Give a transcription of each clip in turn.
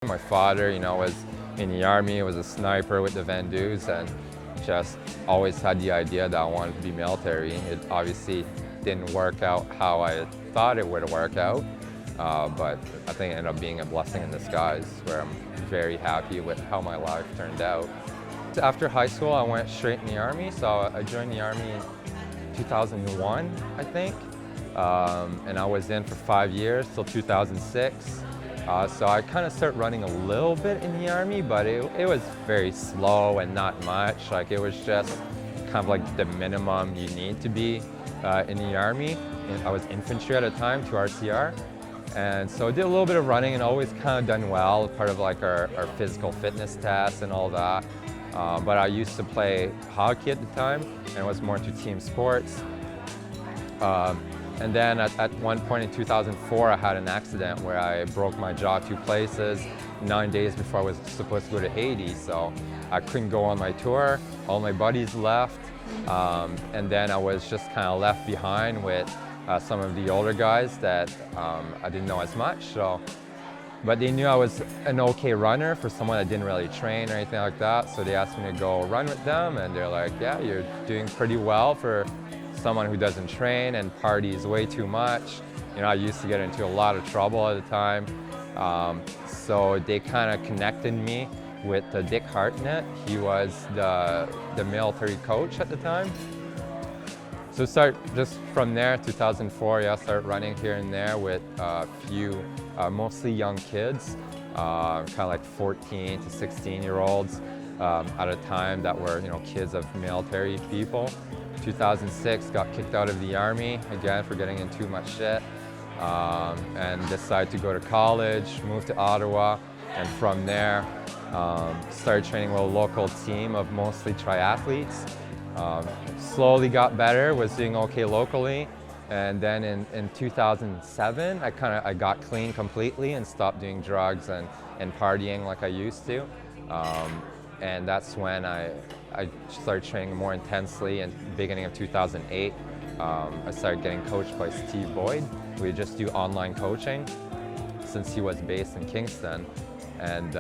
My father, was in the army, was a sniper with the Vendus, and just always had the idea that I wanted to be military. It obviously didn't work out how I thought it would work out, but I think it ended up being a blessing in disguise, where I'm very happy with how my life turned out. After high school, I went straight in the Army, so I joined the Army in 2001, I think, and I was in for 5 years, till 2006. So I kind of started running a little bit in the Army, but it was very slow and not much. Like, it was just kind of like the minimum you need to be in the Army. And I was infantry at the time, 2 RCR. And so I did a little bit of running and always kind of done well, part of like our physical fitness tests and all that. But I used to play hockey at the time and was more into team sports. And then at one point in 2004, I had an accident where I broke my jaw 2 places 9 days before I was supposed to go to Haiti. So I couldn't go on my tour. All my buddies left. And then I was just kind of left behind with some of the older guys that I didn't know as much. But they knew I was an okay runner for someone that didn't really train or anything like that. So they asked me to go run with them, and they're like, yeah, you're doing pretty well for someone who doesn't train and parties way too much. I used to get into a lot of trouble at the time. So they kind of connected me with Dick Hartnett. He was the military coach at the time. So start just from there, 2004, I started running here and there with a few, mostly young kids, kind of like 14 to 16-year-olds at a time that were, kids of military people. 2006, got kicked out of the Army, again, for getting in too much shit, and decided to go to college, moved to Ottawa, and from there, started training with a local team of mostly triathletes. Slowly got better, was doing okay locally, and then in 2007, I got clean completely and stopped doing drugs and partying like I used to. And that's when I started training more intensely. In the beginning of 2008, I started getting coached by Steve Boyd. We just do online coaching since he was based in Kingston. And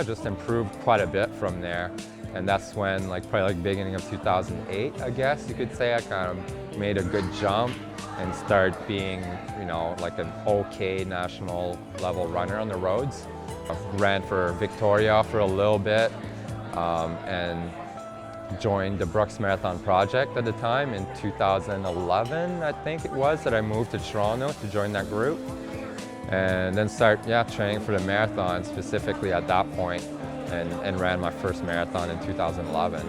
just improved quite a bit from there. And that's when, probably beginning of 2008, I guess you could say, I kind of made a good jump and started being, like an okay national level runner on the roads. I ran for Victoria for a little bit, and joined the Brooks Marathon Project at the time in 2011, I think it was, that I moved to Toronto to join that group. And then start training for the marathon specifically at that point, and ran my first marathon in 2011.